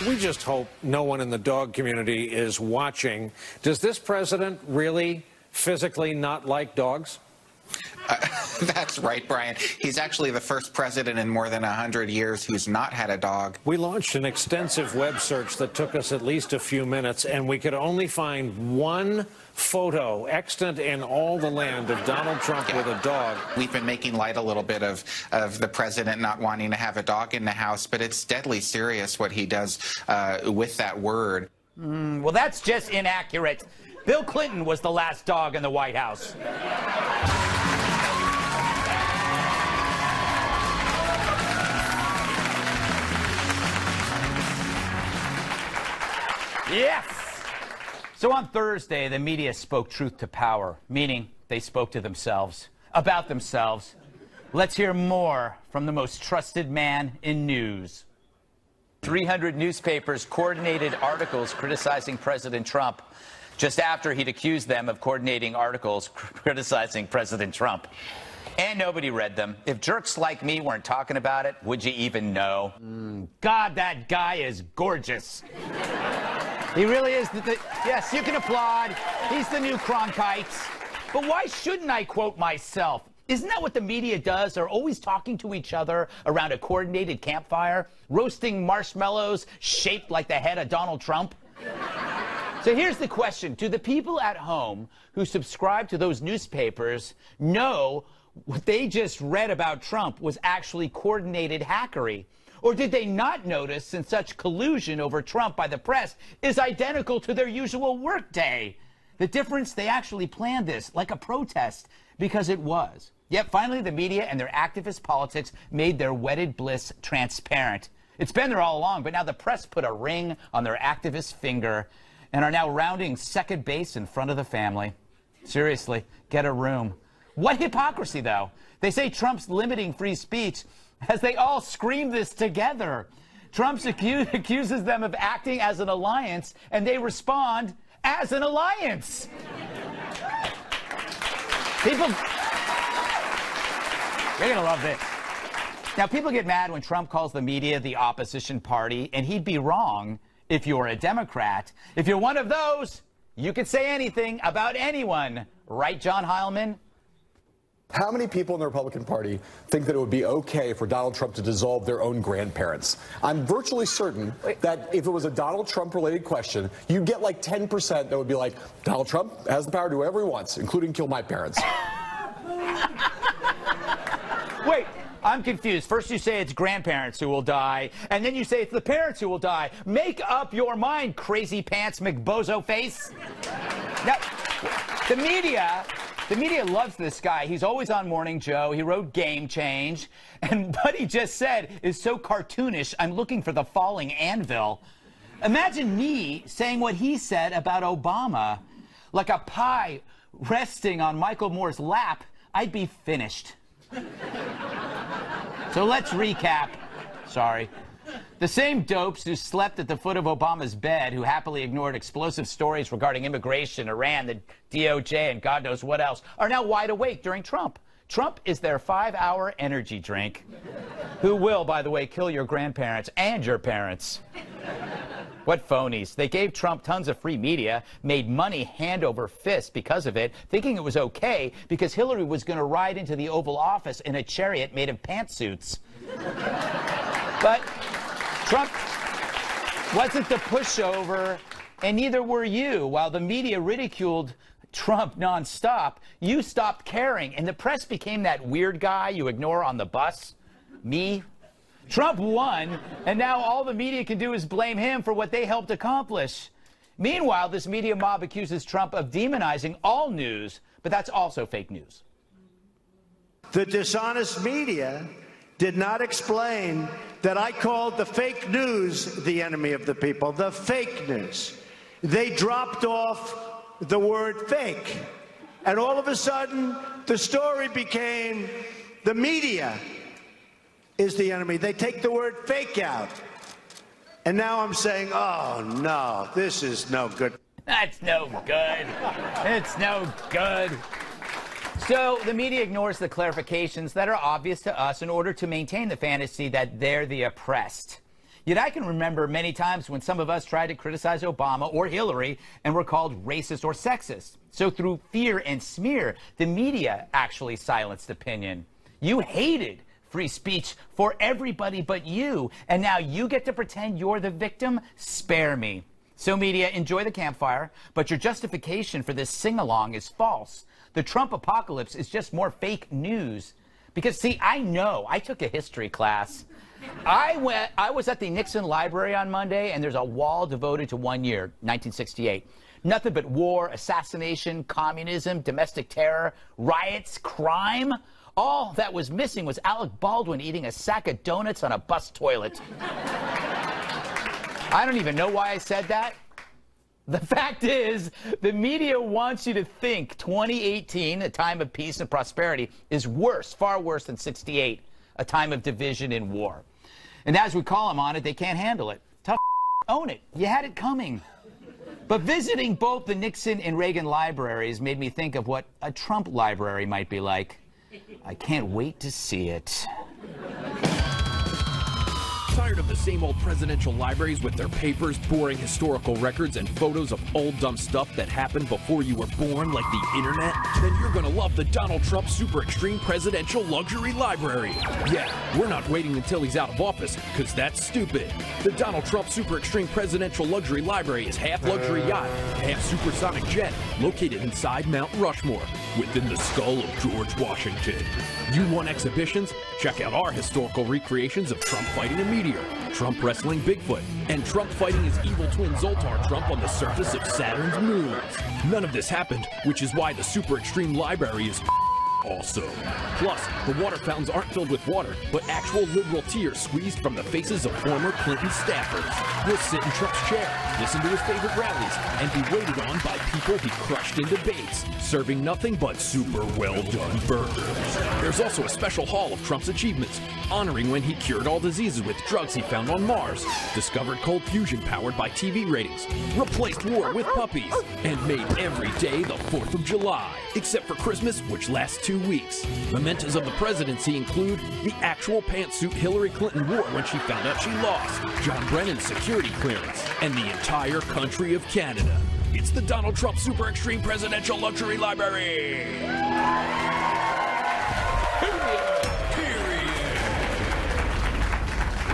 We just hope no one in the dog community is watching. Does this president really physically not like dogs? That's right, Brian. He's actually the first president in more than 100 years who's not had a dog. We launched an extensive web search that took us at least a few minutes, and we could only find one photo extant in all the land of Donald Trump with a dog. We've been making light a little bit of the president not wanting to have a dog in the house, but it's deadly serious what he does with that word. Well, that's just inaccurate. Bill Clinton was the last dog in the White House. Yes! So on Thursday, the media spoke truth to power, meaning they spoke to themselves, about themselves. Let's hear more from the most trusted man in news. 300 newspapers coordinated articles criticizing President Trump just after he'd accused them of coordinating articles criticizing President Trump. And nobody read them. If jerks like me weren't talking about it, would you even know? God, that guy is gorgeous. He really is. Yes, you can applaud. He's the new Cronkite. But why shouldn't I quote myself? Isn't that what the media does? They're always talking to each other around a coordinated campfire, roasting marshmallows shaped like the head of Donald Trump. So here's the question. Do the people at home who subscribe to those newspapers know what they just read about Trump was actually coordinated hackery? Or did they not notice, since such collusion over Trump by the press is identical to their usual workday? The difference, they actually planned this like a protest, because it was. Yet finally the media and their activist politics made their wedded bliss transparent. It's been there all along, but now the press put a ring on their activist finger and are now rounding second base in front of the family. Seriously, get a room. What hypocrisy, though? They say Trump's limiting free speech as they all scream this together. Trump accuses them of acting as an alliance, and they respond as an alliance. People, you're going to love this. Now, people get mad when Trump calls the media the opposition party, and he'd be wrong if you're a Democrat. If you're one of those, you could say anything about anyone. Right, John Heilman? How many people in the Republican Party think that it would be okay for Donald Trump to dissolve their own grandparents? I'm virtually certain that if it was a Donald Trump-related question, you'd get like 10% that would be like, Donald Trump has the power to do whatever he wants, including kill my parents. Wait, I'm confused. First you say it's grandparents who will die, and then you say it's the parents who will die. Make up your mind, crazy pants McBozo face. Now, the media loves this guy. He's always on Morning Joe. He wrote Game Change. And what he just said is so cartoonish, I'm looking for the falling anvil. Imagine me saying what he said about Obama. Like a pie resting on Michael Moore's lap, I'd be finished. So let's recap. Sorry. The same dopes who slept at the foot of Obama's bed, who happily ignored explosive stories regarding immigration, Iran, the DOJ, and God knows what else, are now wide awake during Trump. Trump is their 5-hour energy drink, who will, by the way, kill your grandparents and your parents. What phonies. They gave Trump tons of free media, made money hand over fist because of it, thinking it was okay because Hillary was going to ride into the Oval Office in a chariot made of pantsuits. But Trump wasn't the pushover, and neither were you. While the media ridiculed Trump nonstop, you stopped caring, and the press became that weird guy you ignore on the bus. Me. Trump won, and now all the media can do is blame him for what they helped accomplish. Meanwhile, this media mob accuses Trump of demonizing all news, but that's also fake news. The dishonest media did not explain that I called the fake news the enemy of the people, the fake news. They dropped off the word fake. And all of a sudden, the story became the media is the enemy. They take the word fake out. And now I'm saying, oh, no, this is no good. That's no good. It's no good. So the media ignores the clarifications that are obvious to us in order to maintain the fantasy that they're the oppressed. Yet I can remember many times when some of us tried to criticize Obama or Hillary and were called racist or sexist. So through fear and smear, the media actually silenced opinion. You hated free speech for everybody but you, and now you get to pretend you're the victim? Spare me. So media, enjoy the campfire, but your justification for this sing-along is false. The Trump apocalypse is just more fake news. Because, see, I know. I took a history class. I was at the Nixon Library on Monday, and there's a wall devoted to 1 year, 1968. Nothing but war, assassination, communism, domestic terror, riots, crime. All that was missing was Alec Baldwin eating a sack of donuts on a bus toilet. I don't even know why I said that. The fact is, the media wants you to think 2018, a time of peace and prosperity, is worse, far worse than 68, a time of division and war. And as we call them on it, they can't handle it. Tough own it. You had it coming. But visiting both the Nixon and Reagan libraries made me think of what a Trump library might be like. I can't wait to see it. Tired of the same old presidential libraries with their papers, boring historical records, and photos of old dumb stuff that happened before you were born, like the internet? Then you're gonna love the Donald Trump Super Extreme Presidential Luxury Library. Yeah, we're not waiting until he's out of office, because that's stupid. The Donald Trump Super Extreme Presidential Luxury Library is half luxury yacht, half supersonic jet, located inside Mount Rushmore, within the skull of George Washington. You want exhibitions? Check out our historical recreations of Trump fighting a meteor, Trump wrestling Bigfoot, and Trump fighting his evil twin Zoltar Trump on the surface of Saturn's moons. None of this happened, which is why the Super Extreme Library is awesome. Plus, the water fountains aren't filled with water, but actual liberal tears squeezed from the faces of former Clinton staffers. You'll sit in Trump's chair, listen to his favorite rallies, and be waited on by people he crushed in debates, serving nothing but super well-done burgers. There's also a special hall of Trump's achievements, honoring when he cured all diseases with drugs he found on Mars, discovered cold fusion powered by TV ratings, replaced war with puppies, and made every day the 4th of July, except for Christmas, which lasts 2 weeks. Mementos of the presidency include the actual pantsuit Hillary Clinton wore when she found out she lost, John Brennan's security clearance, and the entire country of Canada. It's the Donald Trump Super Extreme Presidential Luxury Library.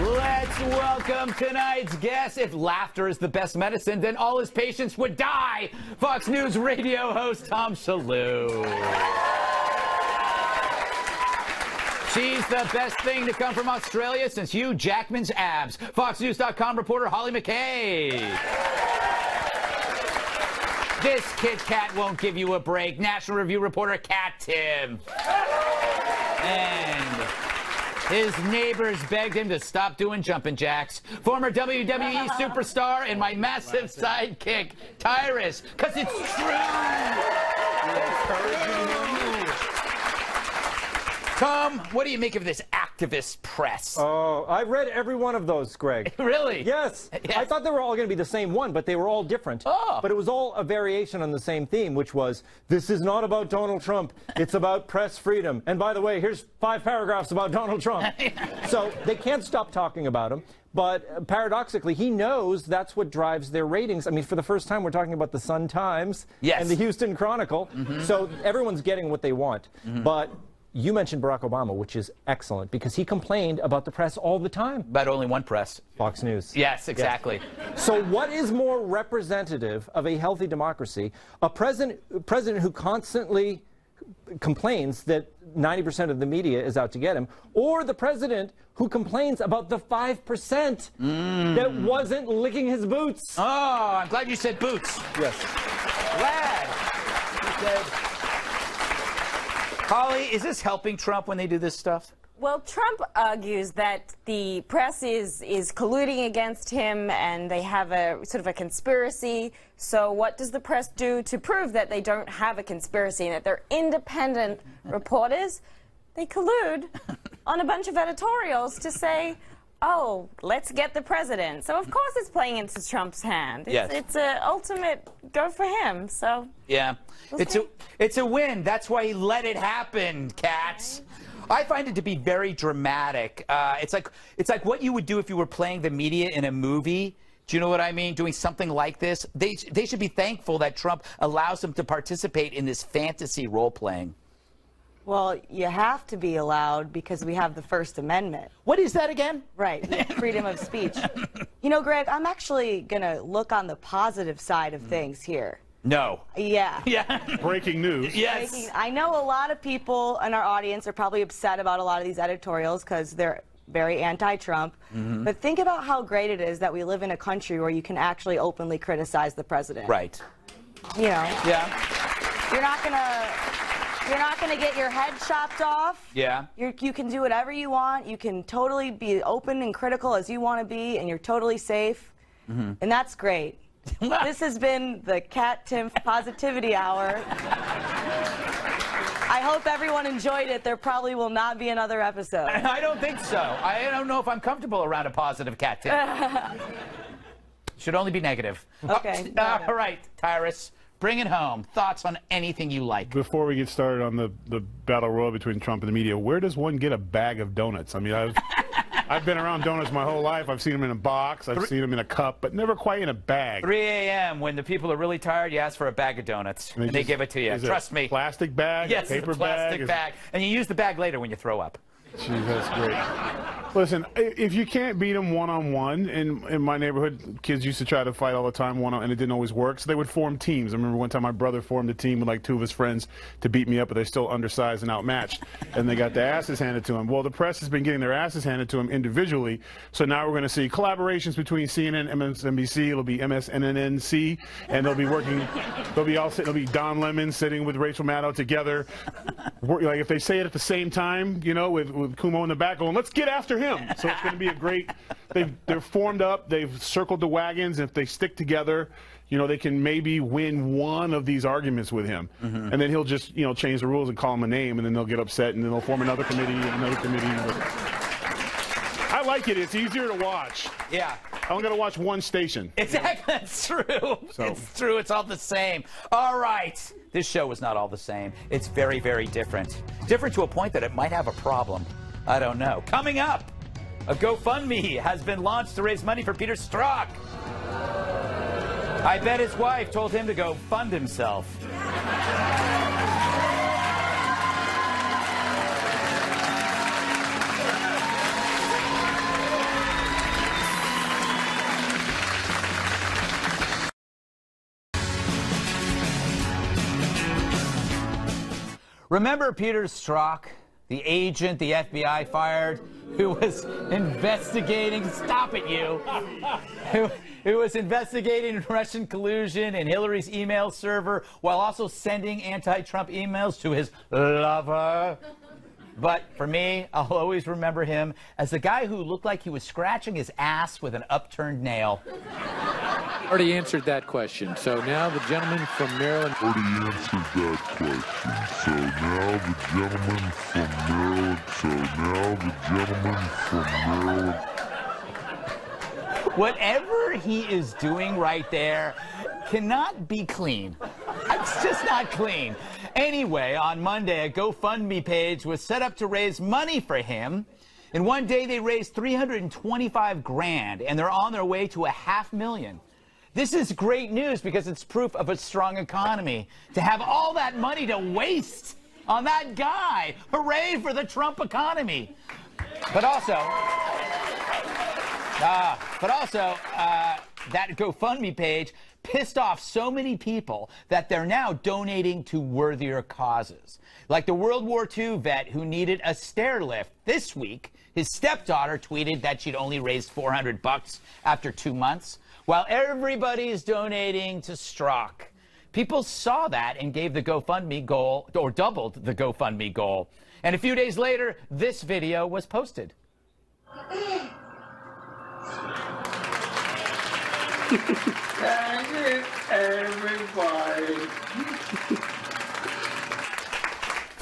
Let's welcome tonight's guest. If laughter is the best medicine, then all his patients would die. Fox News radio host Tom Shillue. She's the best thing to come from Australia since Hugh Jackman's abs. FoxNews.com reporter Holly McKay. This Kit Kat won't give you a break. National Review reporter Katherine Timpf. And his neighbors begged him to stop doing jumping jacks. Former WWE superstar and my massive sidekick, Tyrus. Because it's true. Tom, what do you make of this activist press? Oh, I read every one of those, Greg. Really? Yes. I thought they were all going to be the same one, but they were all different. Oh. But it was all a variation on the same theme, which was, this is not about Donald Trump. It's about press freedom. And by the way, here's 5 paragraphs about Donald Trump. So they can't stop talking about him. But paradoxically, he knows that's what drives their ratings. I mean, for the first time, we're talking about the Sun-Times and the Houston Chronicle. So everyone's getting what they want. But you mentioned Barack Obama, which is excellent, because he complained about the press all the time. But only one press. Fox News. Yes, exactly. Yes. So what is more representative of a healthy democracy? A president who constantly complains that 90% of the media is out to get him, or the president who complains about the 5% that wasn't licking his boots? Oh, I'm glad you said boots. Yes. Glad you said. Holly, is this helping Trump when they do this stuff? Well, Trump argues that the press is colluding against him and they have a sort of a conspiracy. So what does the press do to prove that they don't have a conspiracy and that they're independent reporters? They collude on a bunch of editorials to say, oh, let's get the president. So, of course, it's playing into Trump's hand. It's an ultimate go for him. So yeah, it's a win. That's why he let it happen, cats. I find it to be very dramatic. It's like what you would do if you were playing the media in a movie. Do you know what I mean? Doing something like this. They should be thankful that Trump allows them to participate in this fantasy role-playing. Well, you have to be allowed because we have the First Amendment. What is that again? Right, freedom of speech. You know, Greg, I'm actually going to look on the positive side of things here. No. Yeah. Yeah. Breaking news. Yes. I know a lot of people in our audience are probably upset about a lot of these editorials because they're very anti-Trump. But think about how great it is that we live in a country where you can actually openly criticize the president. Right. You know. Yeah. You're not gonna get your head chopped off. Yeah. You can do whatever you want. You can totally be open and critical as you want to be, and you're totally safe. And that's great. This has been the Kat Timpf Positivity Hour. I hope everyone enjoyed it. There probably will not be another episode. I don't think so. I don't know if I'm comfortable around a positive Kat Timpf. Should only be negative. Okay. All right, Tyrus. Bring it home. Thoughts on anything you like. Before we get started on the battle royal between Trump and the media, where does one get a bag of donuts? I mean, I've been around donuts my whole life. I've seen them in a box. I've seen them in a cup, but never quite in a bag. 3 a.m. when the people are really tired, you ask for a bag of donuts, and they give it to you. Trust me. Plastic bag? Yes, paper plastic bag. And you use the bag later when you throw up. Gee, that's great. Listen, if you can't beat them one-on-one, in my neighborhood, kids used to try to fight all the time, and it didn't always work, so they would form teams. I remember one time my brother formed a team with like 2 of his friends to beat me up, but they're still undersized and outmatched, and they got their asses handed to them. Well, the press has been getting their asses handed to them individually, so now we're going to see collaborations between CNN, MSNBC, it'll be MSNNC, and they'll be working, they'll be Don Lemon sitting with Rachel Maddow together, like if they say it at the same time, you know, with Kumo in the back going, let's get after him. So it's going to be a great, they're formed up, they've circled the wagons, and if they stick together, you know, they can maybe win one of these arguments with him. And then he'll just, you know, change the rules and call him a name, and then they'll get upset, and then they'll form another committee, I like it. It's easier to watch. Yeah. I don't got to watch one station. Exactly. That's true. So. It's true. It's all the same. All right. This show is not all the same. It's very, very different. Different to a point that it might have a problem. I don't know. Coming up, a GoFundMe has been launched to raise money for Peter Strzok. I bet his wife told him to go fund himself. Remember Peter Strzok, the agent the FBI fired, who was investigating, stop it you, who was investigating Russian collusion in Hillary's email server while also sending anti-Trump emails to his lover? But for me, I'll always remember him as the guy who looked like he was scratching his ass with an upturned nail. Already answered that question. So now the gentleman from Maryland. Already answered that question. So now the gentleman from Maryland. Whatever he is doing right there cannot be clean. It's just not clean. Anyway, on Monday, a GoFundMe page was set up to raise money for him. In one day, they raised $325,000, and they're on their way to $500,000. This is great news because it's proof of a strong economy. To have all that money to waste on that guy. Hooray for the Trump economy. But also, that GoFundMe page pissed off so many people that they're now donating to worthier causes. Like the World War II vet who needed a stair lift. This week, his stepdaughter tweeted that she'd only raised $400 after 2 months, while everybody's donating to Strzok. People saw that and gave the GoFundMe goal, or doubled the GoFundMe goal. And a few days later, this video was posted. Thank you, everybody.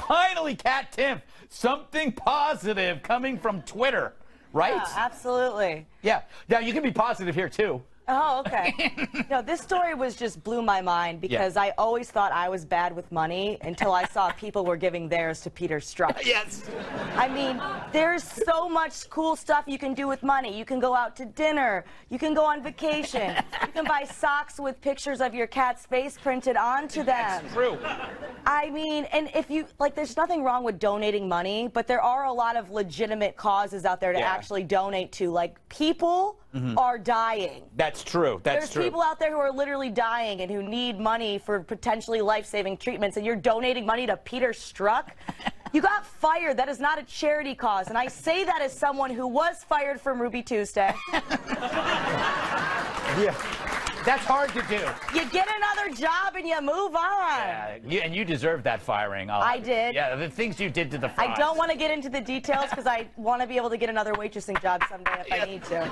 Finally, Kat Timpf, something positive coming from Twitter, right? Yeah, absolutely. Yeah. Now, you can be positive here, too. Oh, okay. No, this story just blew my mind because I always thought I was bad with money until I saw people were giving theirs to Peter Strzok. Yes. I mean, there's so much cool stuff you can do with money. You can go out to dinner. You can go on vacation. You can buy socks with pictures of your cat's face printed onto them. That's true. I mean, and if you, like, there's nothing wrong with donating money, but there are a lot of legitimate causes out there to actually donate to. Like, people are dying. That's true. That's There's true. people out there who are literally dying and who need money for potentially life-saving treatments, and you're donating money to Peter Strzok? You got fired. That is not a charity cause. And I say that as someone who was fired from Ruby Tuesday. Yeah. That's hard to do. You get another job and you move on. Yeah, and you deserve that firing. I did. Yeah, the things you did to the fries. I don't want to get into the details because I want to be able to get another waitressing job someday if I need to.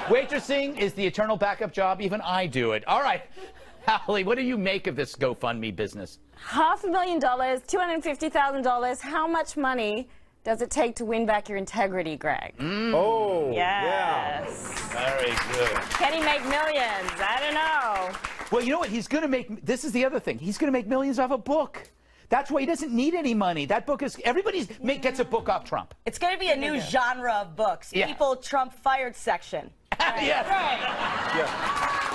Waitressing is the eternal backup job. Even I do it. All right. Holly, what do you make of this GoFundMe business? $500,000, $250,000. How much money does it take to win back your integrity, Greg? Oh, yes. Very good. Can he make millions? I don't know. Well, you know what? He's going to make, this is the other thing. He's going to make millions off a book. That's why he doesn't need any money. That book is, everybody gets a book off Trump. It's going to be a new genre of books. Yeah. People Trump fired section. Right. Yes. Right. Yeah.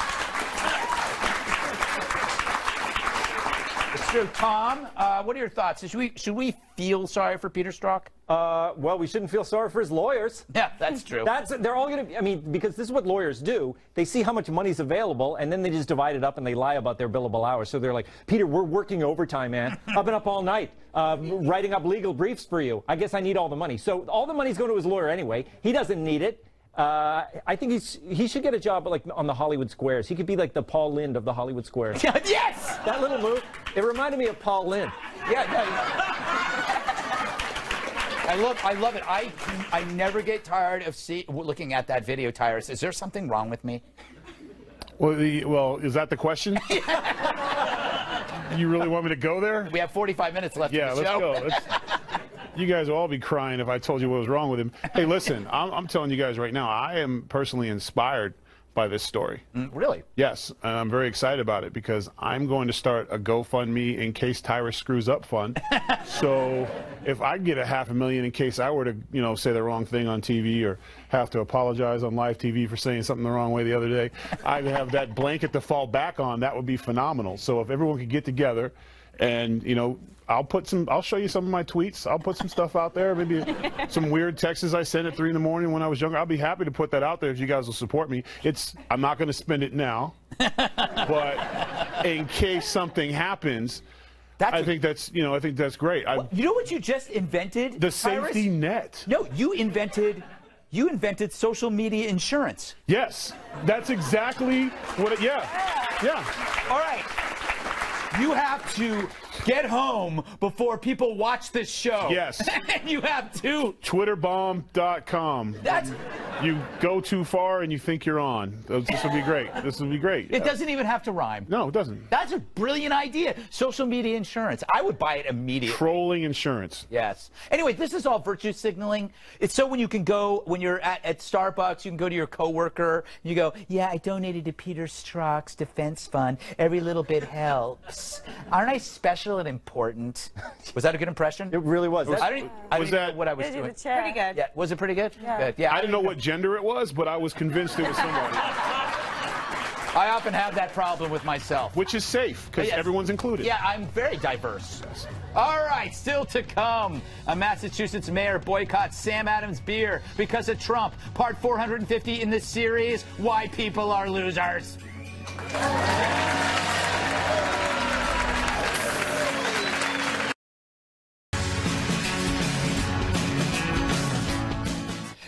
It's true. Tom, what are your thoughts? Should we feel sorry for Peter Strzok? Well, we shouldn't feel sorry for his lawyers. Yeah, that's true. They're all going to, I mean, because this is what lawyers do. They see how much money's available, and then they just divide it up and they lie about their billable hours. So they're like, Peter, we're working overtime, man. I've been up all night writing up legal briefs for you. I guess I need all the money. So all the money's going to his lawyer anyway. He doesn't need it. I think he should get a job like on the Hollywood Squares. He could be like the Paul Lynde of the Hollywood Squares. Yes! That little move, it reminded me of Paul Lynde. I love it. I never get tired of looking at that video, Tyrus. Is there something wrong with me? Well, is that the question? You really want me to go there? We have 45 minutes left in the show. Let's go. You guys will all be crying if I told you what was wrong with him. Hey, listen, I'm telling you guys right now, I am personally inspired by this story. Really? Yes, and I'm very excited about it because I'm going to start a GoFundMe in case Tyrus screws up fund. So if I get $500,000 in case I were to, say the wrong thing on TV or have to apologize on live TV for saying something the wrong way the other day, I'd have that blanket to fall back on. That would be phenomenal. So if everyone could get together and, I'll show you some of my tweets. I'll put some stuff out there, maybe some weird texts I sent at 3 in the morning when I was younger. I'll be happy to put that out there if you guys will support me. I'm not going to spend it now, but in case something happens, I think that's great. You know what you just invented? The safety net. No, you invented social media insurance. Yes, that's exactly what yeah. All right. You have to get home before people watch this show. Yes. And you have to. Twitterbomb.com. You go too far and you think you're on. This would be great. This would be great. It doesn't even have to rhyme. No, it doesn't. That's a brilliant idea. Social media insurance. I would buy it immediately. Trolling insurance. Yes. Anyway, this is all virtue signaling. It's so when you're at Starbucks, you can go to your coworker, and you go, yeah, I donated to Peter Strzok's defense fund. Every little bit helps. Aren't I special and important? Was that a good impression? It really was. I don't know what I was doing. Pretty good. Yeah, was it pretty good? Yeah. Good. Yeah. I didn't know what gender it was, but I was convinced it was somebody. I often have that problem with myself. Which is safe, because everyone's included. Yeah, I'm very diverse. All right, still to come. A Massachusetts mayor boycotts Sam Adams beer because of Trump. Part 450 in this series, Why People Are Losers.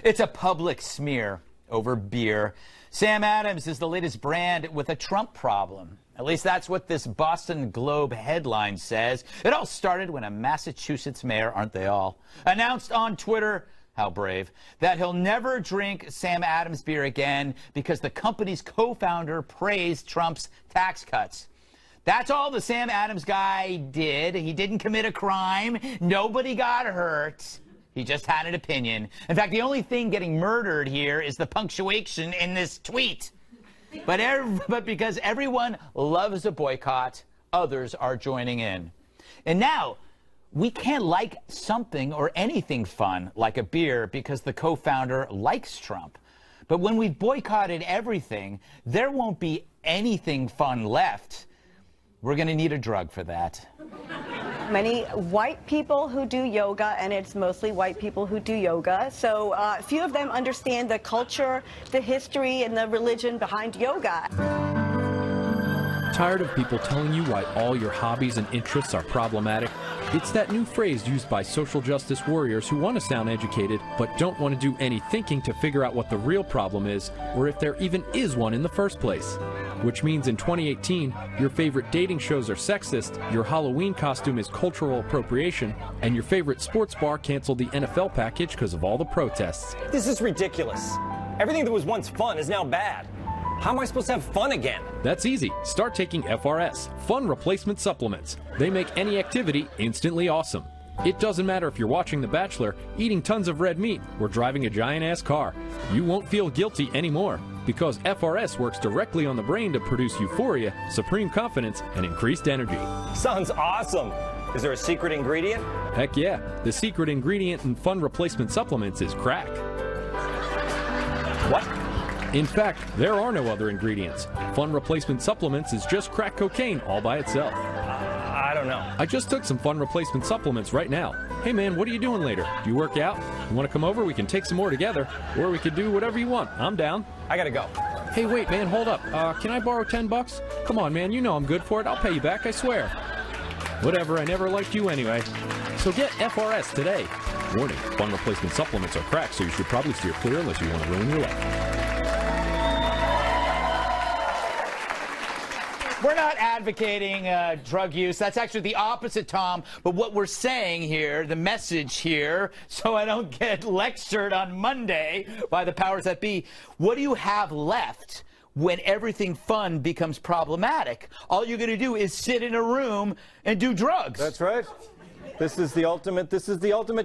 It's a public smear over beer. Sam Adams is the latest brand with a Trump problem. At least that's what this Boston Globe headline says. It all started when a Massachusetts mayor, aren't they all, announced on Twitter, how brave, that he'll never drink Sam Adams beer again because the company's co-founder praised Trump's tax cuts. That's all the Sam Adams guy did. He didn't commit a crime. Nobody got hurt. He just had an opinion. In fact, the only thing getting murdered here is the punctuation in this tweet. But because everyone loves a boycott, others are joining in. And now, we can't like something or anything fun, like a beer, because the co-founder likes Trump. But when we've boycotted everything, there won't be anything fun left. We're going to need a drug for that. Many white people who do yoga, and it's mostly white people who do yoga. So a few of them understand the culture, the history, and the religion behind yoga. Tired of people telling you why all your hobbies and interests are problematic? It's that new phrase used by social justice warriors who want to sound educated but don't want to do any thinking to figure out what the real problem is, or if there even is one in the first place. Which means in 2018, your favorite dating shows are sexist, your Halloween costume is cultural appropriation, and your favorite sports bar canceled the NFL package because of all the protests. This is ridiculous. Everything that was once fun is now bad. How am I supposed to have fun again? That's easy. Start taking FRS, Fun Replacement Supplements. They make any activity instantly awesome. It doesn't matter if you're watching The Bachelor, eating tons of red meat, or driving a giant-ass car. You won't feel guilty anymore, because FRS works directly on the brain to produce euphoria, supreme confidence, and increased energy. Sounds awesome. Is there a secret ingredient? Heck yeah. The secret ingredient in Fun Replacement Supplements is crack. What? In fact, there are no other ingredients. Fun Replacement Supplements is just crack cocaine all by itself. I don't know. I just took some Fun Replacement Supplements right now. Hey man, what are you doing later? Do you work out? You want to come over? We can take some more together. Or we could do whatever you want. I'm down. I gotta go. Hey, wait man, hold up. Can I borrow $10? Come on man, you know I'm good for it. I'll pay you back, I swear. Whatever, I never liked you anyway. So get FRS today. Warning, Fun Replacement Supplements are crack, so you should probably steer clear unless you want to ruin your life. We're not advocating drug use. That's actually the opposite, Tom. But what we're saying here, the message here, so I don't get lectured on Monday by the powers that be, what do you have left when everything fun becomes problematic? All you're going to do is sit in a room and do drugs. That's right. This is the ultimate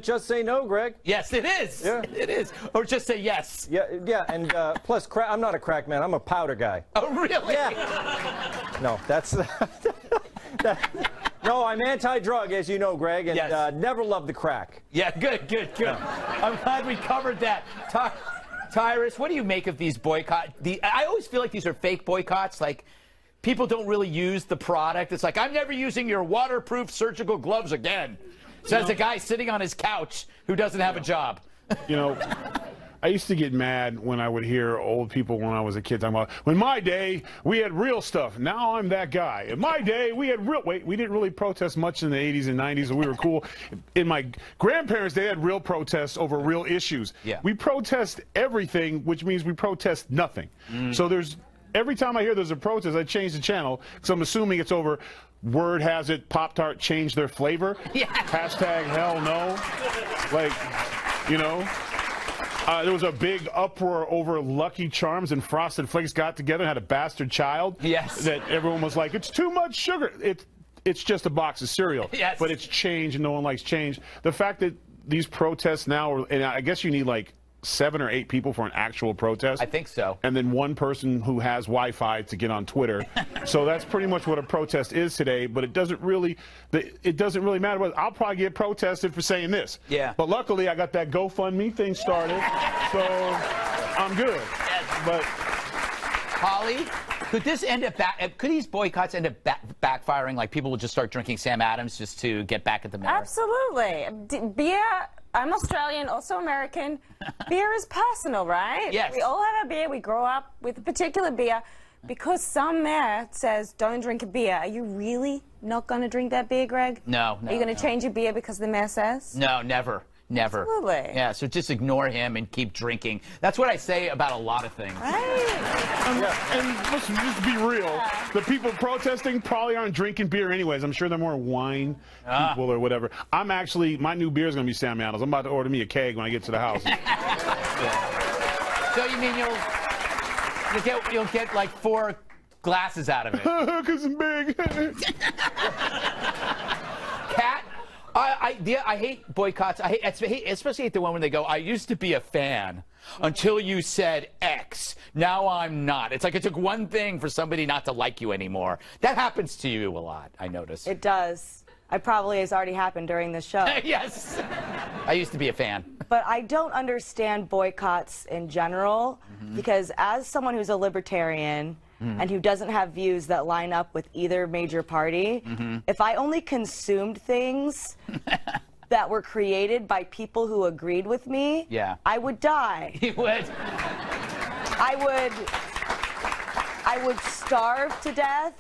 just say no, Greg. Yes, it is. Yeah. It is. Or just say yes. Yeah, and plus, I'm not a crack man. I'm a powder guy. Oh, really? Yeah. No, that's... No, I'm anti-drug, as you know, Greg, and yes. Never loved the crack. Yeah, good. No. I'm glad we covered that. Tyrus, what do you make of these boycotts? I always feel like these are fake boycotts, like... People don't really use the product. It's like, I'm never using your waterproof surgical gloves again. Says a guy sitting on his couch who doesn't have a job. You know, I used to get mad when I would hear old people when I was a kid talking about, in my day, we had real stuff. Now I'm that guy. In my day, we had real... Wait, we didn't really protest much in the 80s and 90s, and we were cool. In my grandparents, they had real protests over real issues. Yeah. We protest everything, which means we protest nothing. So there's... Every time I hear there's a protest, I change the channel, because I'm assuming it's over, word has it, Pop-Tart changed their flavor. Yeah. Hashtag hell no. Like, you know. There was a big uproar over Lucky Charms, and Frosted Flakes got together and had a bastard child. Yes. That everyone was like, it's too much sugar. It's just a box of cereal. Yes. But it's change, and no one likes change. The fact that these protests now, and I guess you need like 7 or 8 people for an actual protest. I think so. And then one person who has Wi-Fi to get on Twitter. So that's pretty much what a protest is today. But it doesn't really matter. I'll probably get protested for saying this. Yeah. But luckily, I got that GoFundMe thing started, so I'm good. Yes. But Holly, could these boycotts end up backfiring? Like people will just start drinking Sam Adams just to get back at the mayor? Absolutely. Beer. I'm Australian, also American. Beer is personal, right? Yes. We all have a beer. We grow up with a particular beer. Because some mayor says, don't drink a beer, are you really not going to drink that beer, Greg? No. Are you going to change your beer because the mayor says? No, never. Never. Absolutely. Yeah, so just ignore him and keep drinking. That's what I say about a lot of things. Right. And let's just be real. The people protesting probably aren't drinking beer anyways. I'm sure they're more wine people or whatever. I'm actually, my new beer is going to be Sam Adams. I'm about to order me a keg when I get to the house. So you mean you'll get like 4 glasses out of it? Because I'm big. Kat? I hate boycotts. I especially hate the one when they go, I used to be a fan until you said X. now I'm not. It's like it took one thing for somebody not to like you anymore. That happens to you a lot, I notice. It does. It probably has already happened during this show. Yes. I used to be a fan. But I don't understand boycotts in general, because as someone who's a libertarian and who doesn't have views that line up with either major party, if I only consumed things that were created by people who agreed with me, I would die. You would? I would starve to death.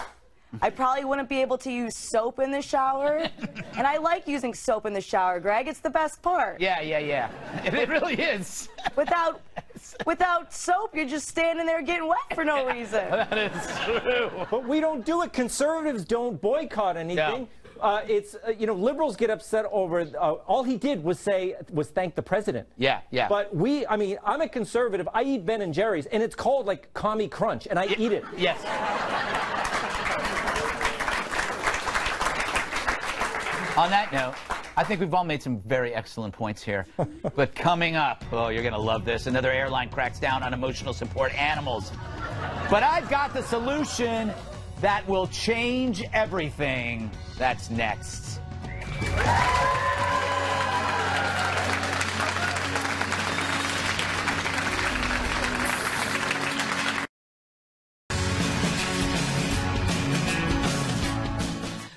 I probably wouldn't be able to use soap in the shower. And I like using soap in the shower, Greg. It's the best part. Yeah. It really is. Without soap, you're just standing there getting wet for no reason. That is true. But we don't do it. Conservatives don't boycott anything. It's liberals get upset over all he did was thank the president. Yeah. But I'm a conservative. I eat Ben and Jerry's, and it's called like Commie Crunch, and I eat it. Yes. On that note, I think we've all made some very excellent points here. But coming up, oh, you're going to love this. Another airline cracks down on emotional support animals. But I've got the solution that will change everything. That's next.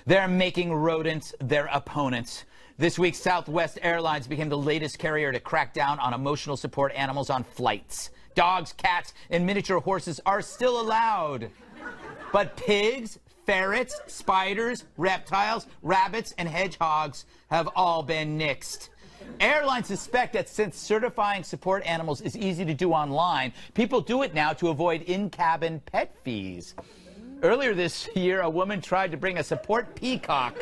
They're making rodents their opponents. This week, Southwest Airlines became the latest carrier to crack down on emotional support animals on flights. Dogs, cats, and miniature horses are still allowed. But pigs, ferrets, spiders, reptiles, rabbits, and hedgehogs have all been nixed. Airlines suspect that since certifying support animals is easy to do online, people do it now to avoid in-cabin pet fees. Earlier this year, a woman tried to bring a support peacock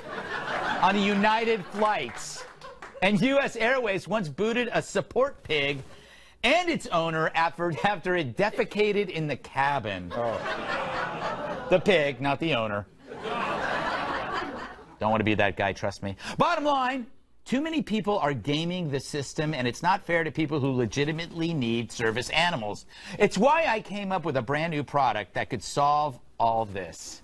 on a United flight. And U.S. Airways once booted a support pig and its owner after it defecated in the cabin. Oh. The pig, not the owner. Don't want to be that guy, trust me. Bottom line, too many people are gaming the system, and it's not fair to people who legitimately need service animals. It's why I came up with a brand new product that could solve all this.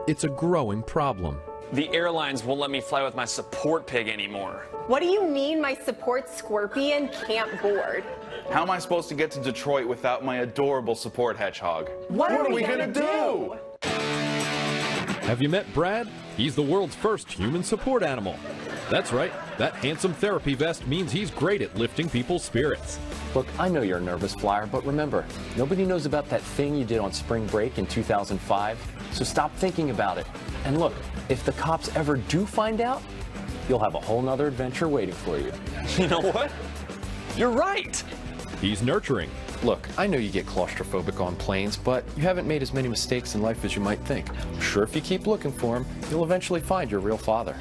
It's a growing problem. The airlines won't let me fly with my support pig anymore. What do you mean my support scorpion can't board? How am I supposed to get to Detroit without my adorable support hedgehog? What are we gonna do? Have you met Brad? He's the world's first human support animal. That's right. That handsome therapy vest means he's great at lifting people's spirits. Look, I know you're a nervous flyer, but remember, nobody knows about that thing you did on spring break in 2005, so stop thinking about it. And look, if the cops ever do find out, you'll have a whole nother adventure waiting for you. You know what? You're right. He's nurturing. Look, I know you get claustrophobic on planes, but you haven't made as many mistakes in life as you might think. I'm sure if you keep looking for him, you'll eventually find your real father.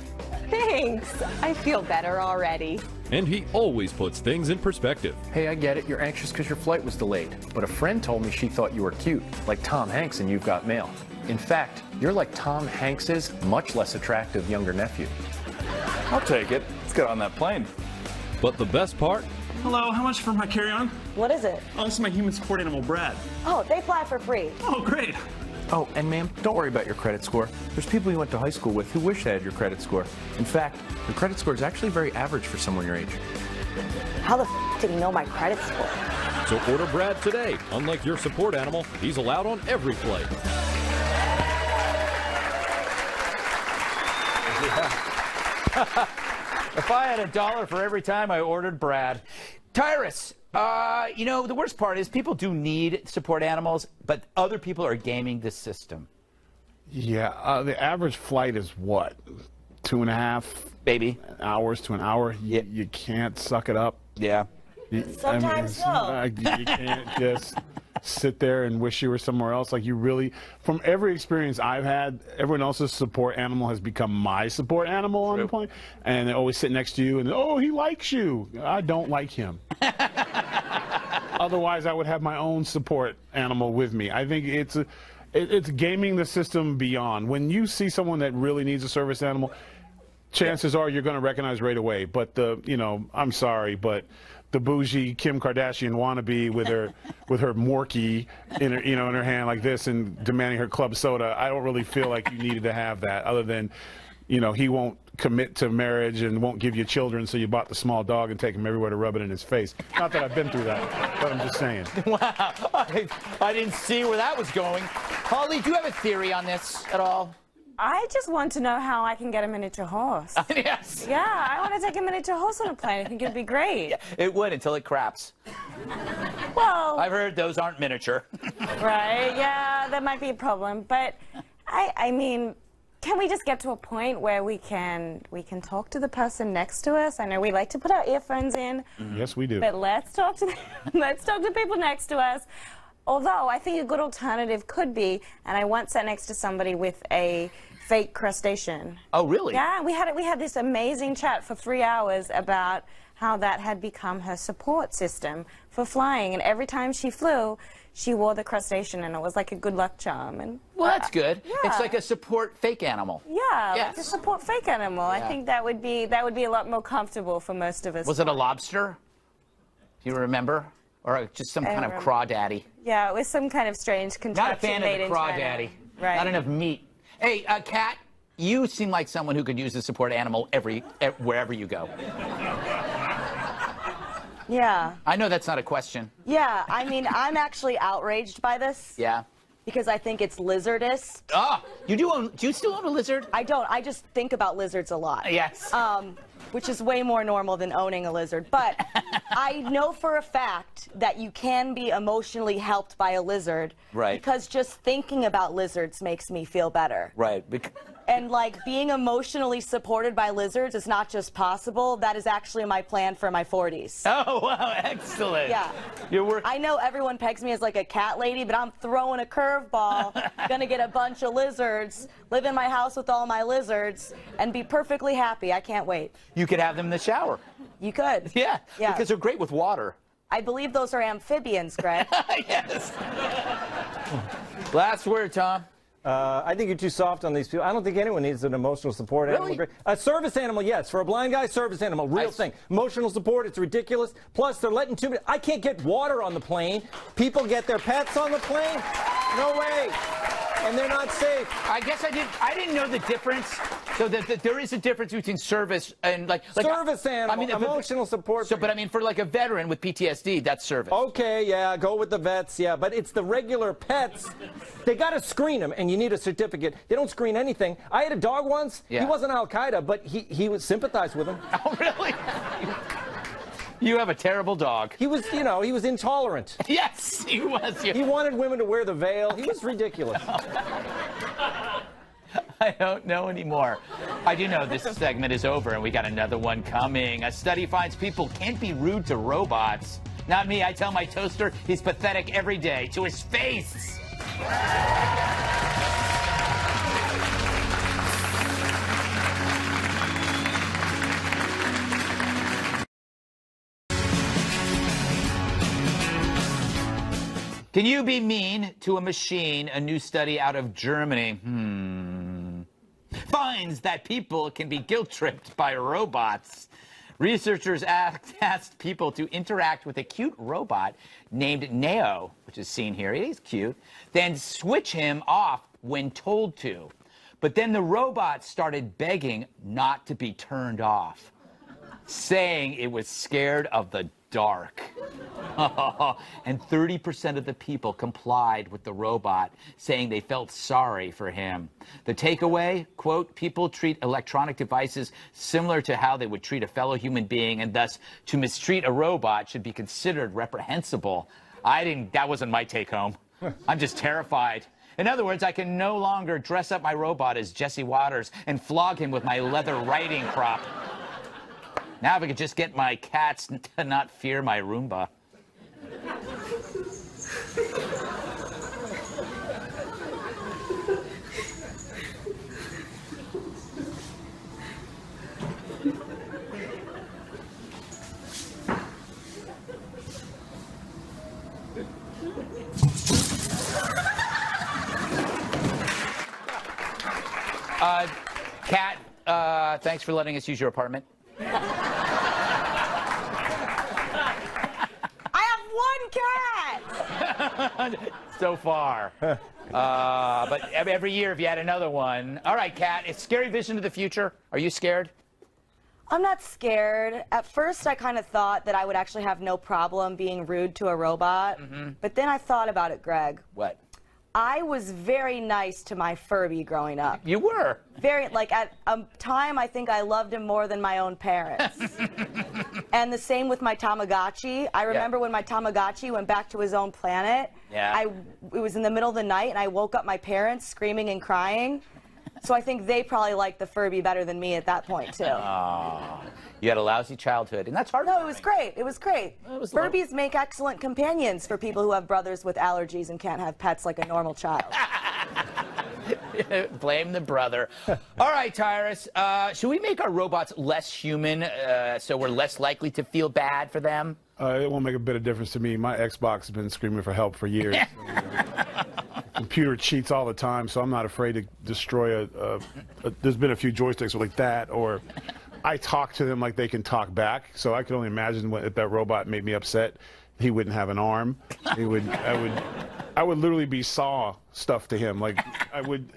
Thanks. I feel better already. And he always puts things in perspective. Hey, I get it. You're anxious because your flight was delayed. But a friend told me she thought you were cute, like Tom Hanks in You've Got Mail. In fact, you're like Tom Hanks's much less attractive younger nephew. I'll take it. Let's get on that plane. But the best part? Hello, how much for my carry-on? What is it? Oh, this is my human support animal, Brad. Oh, they fly for free. Oh, great. Oh, and ma'am, don't worry about your credit score. There's people you went to high school with who wish they had your credit score. In fact, your credit score is actually very average for someone your age. How the did he know my credit score? So order Brad today. Unlike your support animal, he's allowed on every flight. If I had $1 for every time I ordered Brad. Tyrus, the worst part is people do need support animals, but other people are gaming the system. Yeah, the average flight is what? 2.5 hours to an hour. You can't suck it up. Yeah. Sometimes so. You can't just sit there and wish you were somewhere else. Like, you really, from every experience I've had, everyone else's support animal has become my support animal on the plane. And they always sit next to you and, oh, he likes you. I don't like him. Otherwise, I would have my own support animal with me. I think it's gaming the system beyond. When you see someone that really needs a service animal, chances are you're going to recognize right away. But I'm sorry, but the bougie Kim Kardashian wannabe with her Morky in her, in her hand like this and demanding her club soda. I don't really feel like you needed to have that, other than, he won't commit to marriage and won't give you children, so you bought the small dog and take him everywhere to rub it in his face. Not that I've been through that, but I'm just saying. Wow, I didn't see where that was going. Holly, do you have a theory on this at all? I just want to know how I can get a miniature horse. Yes. Yeah, I want to take a miniature horse on a plane. I think it'd be great. Yeah, it would until it craps. Well, I've heard those aren't miniature. Right, yeah, that might be a problem. But, I mean, can we just get to a point where we can talk to the person next to us? I know we like to put our earphones in. Yes, we do. But let's talk to people next to us. Although I think a good alternative could be, and I once sat next to somebody with a fake crustacean. Oh, really? Yeah, we had this amazing chat for 3 hours about how that had become her support system for flying, and every time she flew, she wore the crustacean, and it was like a good luck charm. And well, that's good. Yeah. It's like a support fake animal. Yeah, yes. like a support fake animal. Yeah. I think that would be a lot more comfortable for most of us. Was it a lobster? Do you remember? Or just some kind of crawdaddy? Yeah, it was some kind of strange contraption. Not a fan made of in the China. crawdaddy. Right. Not enough meat. Hey, Kat, you seem like someone who could use a support animal wherever you go. Yeah. I know that's not a question. Yeah, I mean, I'm actually outraged by this. Yeah. Because I think it's lizardist. Ah, do you still own a lizard? I don't. I just think about lizards a lot. Yes. Which is way more normal than owning a lizard. But I know for a fact that you can be emotionally helped by a lizard. Right. Because just thinking about lizards makes me feel better. Right. And like being emotionally supported by lizards is not just possible, that is actually my plan for my 40s. Oh, wow, excellent. Yeah. I know everyone pegs me as like a cat lady, but I'm throwing a curveball, gonna get a bunch of lizards, live in my house with all my lizards, and be perfectly happy. I can't wait. You could have them in the shower. You could. Yeah, yeah. Because they're great with water. I believe those are amphibians, Greg. Yes. Last word, Tom. I think you're too soft on these people. I don't think anyone needs an emotional support animal. A service animal, yes. For a blind guy, service animal, real thing. Emotional support, it's ridiculous. Plus, they're letting too many. I can't get water on the plane. People get their pets on the plane. No way. And they're not safe. I guess I didn't know the difference. So that there is a difference between service and like service animal. I mean, emotional support. So, but I mean, for like a veteran with PTSD, that's service. Okay, yeah, go with the vets, yeah. But it's the regular pets. They got to screen them, and you need a certificate. They don't screen anything. I had a dog once. Yeah. He wasn't Al Qaeda, but he was sympathized with him. Oh, really? You have a terrible dog. He was, he was intolerant. Yes, he was. He wanted women to wear the veil. He was ridiculous. I don't know anymore. I do know this segment is over, and we got another one coming. A study finds people can't be rude to robots. Not me. I tell my toaster he's pathetic every day to his face. Can you be mean to a machine? A new study out of Germany finds that people can be guilt-tripped by robots. Researchers asked people to interact with a cute robot named Neo, which is seen here. He's cute. Then switch him off when told to. But then the robot started begging not to be turned off, saying it was scared of the dark. And 30% of the people complied with the robot, saying they felt sorry for him. The takeaway, quote, people treat electronic devices similar to how they would treat a fellow human being, and thus to mistreat a robot should be considered reprehensible. That wasn't my take home. I'm just terrified. In other words, I can no longer dress up my robot as Jesse Waters and flog him with my leather riding crop. Now if I could just get my cats to not fear my Roomba. Kat, thanks for letting us use your apartment. cat. So far. But every year if you had another one. All right, Kat, it's scary vision of the future. Are you scared? I'm not scared. At first, I kind of thought that I would actually have no problem being rude to a robot. But then I thought about it, Greg. What? I was very nice to my Furby growing up. You were? Very, like, at a time, I think I loved him more than my own parents. And the same with my Tamagotchi. I remember when my Tamagotchi went back to his own planet. Yeah. It was in the middle of the night, and I woke up my parents screaming and crying. So I think they probably liked the Furby better than me at that point, too. Oh, you had a lousy childhood, and that's hard. No, it was great. It was great. Furbies make excellent companions for people who have brothers with allergies and can't have pets like a normal child. Blame the brother. All right, Tyrus, should we make our robots less human so we're less likely to feel bad for them? It won't make a bit of difference to me. My Xbox has been screaming for help for years. Computer cheats all the time, so I'm not afraid to destroy there's been a few joysticks like that, or I talk to them like they can talk back. So I can only imagine if that robot made me upset, he wouldn't have an arm. I would literally be saw stuff to him. Like I would,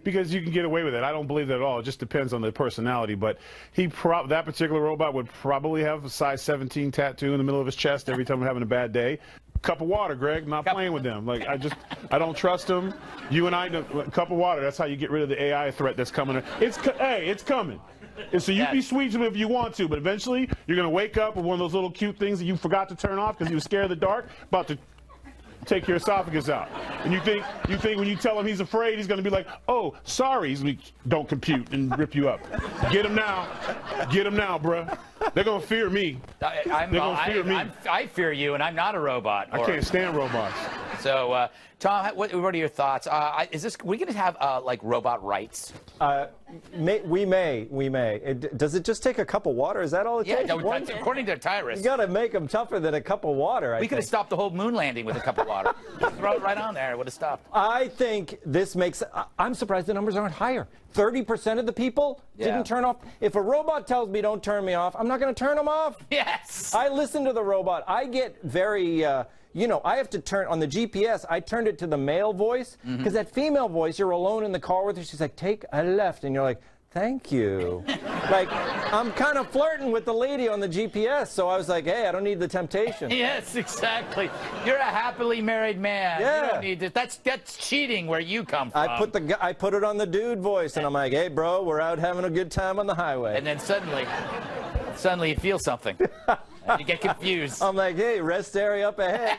because you can get away with it. I don't believe that at all. It just depends on the personality. But that particular robot would probably have a size 17 tattoo in the middle of his chest every time I'm having a bad day. Cup of water, Greg. Not playing with them. Like I don't trust them. You and I, a cup of water. That's how you get rid of the AI threat that's coming. Hey, it's coming. And so you be sweet to them if you want to, but eventually you're gonna wake up with one of those little cute things that you forgot to turn off because you were scared of the dark, about to take your esophagus out. And you think when you tell him he's afraid, he's gonna be like, oh, sorry. He's like, don't compute and rip you up. Get him now. Get him now, bruh. They're gonna fear me. I fear you, and I'm not a robot. I can't stand robots. So, Tom, what are your thoughts? We going to have like robot rights? We may. Does it just take a cup of water? Is that all it takes? Yeah, according to Tyrus. You got to make them tougher than a cup of water. We could have stopped the whole moon landing with a cup of water. Just throw it right on there. It would have stopped. I think this makes. I'm surprised the numbers aren't higher. 30% of the people didn't turn off. If a robot tells me don't turn me off, I'm not going to turn them off. Yes. I listen to the robot. I get very. You know, I have to turn on the GPS. I turned it to the male voice because that female voice, you're alone in the car with her. She's like, take a left. And you're like, thank you. Like, I'm kind of flirting with the lady on the GPS. So I was like, hey, I don't need the temptation. Yes, exactly. You're a happily married man. Yeah. You don't need to, that's cheating where you come from. I put it on the dude voice. And I'm like, hey, bro, we're out having a good time on the highway. And then suddenly you feel something. You get confused. I'm like, hey, rest area up ahead.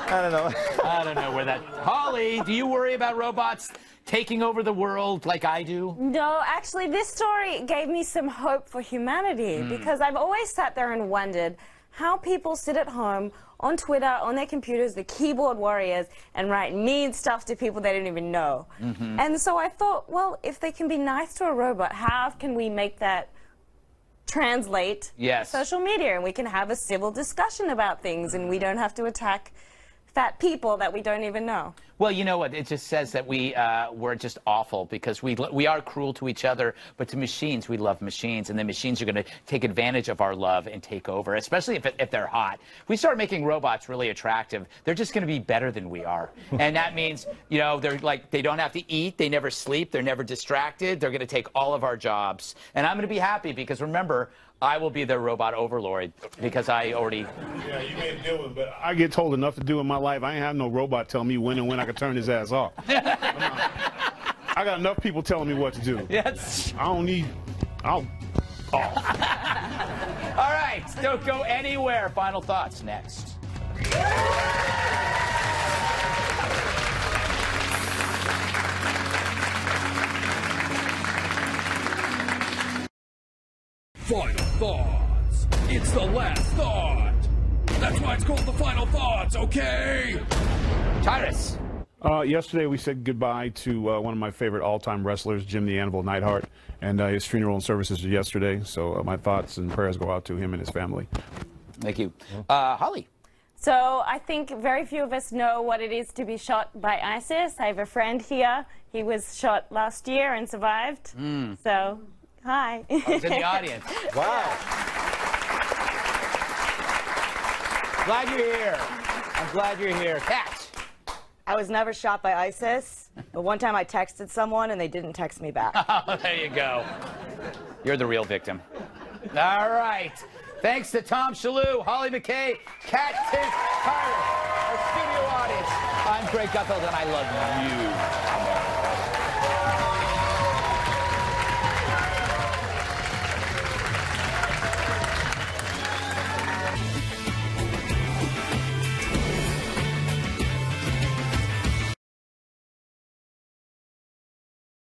I don't know. I don't know where that... Holly, do you worry about robots taking over the world like I do? No, actually, this story gave me some hope for humanity because I've always sat there and wondered how people sit at home on Twitter, on their computers, the keyboard warriors, and write mean stuff to people they don't even know. And so I thought, well, if they can be nice to a robot, how can we make that translate social media, and we can have a civil discussion about things, and we don't have to attack fat people that we don't even know. Well, you know what? It just says that we're just awful because we are cruel to each other, but to machines, we love machines, and the machines are going to take advantage of our love and take over, especially if they're hot. If we start making robots really attractive, they're just going to be better than we are. And that means, you know, they don't have to eat, they never sleep, they're never distracted, they're going to take all of our jobs. And I'm going to be happy because, remember, I will be the robot overlord because I already... Yeah, you made a deal with him, but I get told enough to do in my life. I ain't have no robot tell me when and when I can turn his ass off. I got enough people telling me what to do. Yes. I don't need... All right, don't go anywhere. Final thoughts next. Final thoughts. It's the last thought. That's why it's called the final thoughts, okay? Tyrus. Yesterday we said goodbye to one of my favorite all-time wrestlers, Jim the Anvil Neidhart, and his funeral and services were yesterday. So my thoughts and prayers go out to him and his family. Thank you. Holly. So I think very few of us know what it is to be shot by ISIS. I have a friend here. He was shot last year and survived. So... Hi. I was in the audience. Wow. Glad you're here. I'm glad you're here. Kat. I was never shot by ISIS, but one time I texted someone and they didn't text me back. Oh, there you go. You're the real victim. All right. Thanks to Tom Shillue, Holly McKay, Kat Timpf, Tyrus, our studio audience. I'm Greg Gutfeld, and I love you.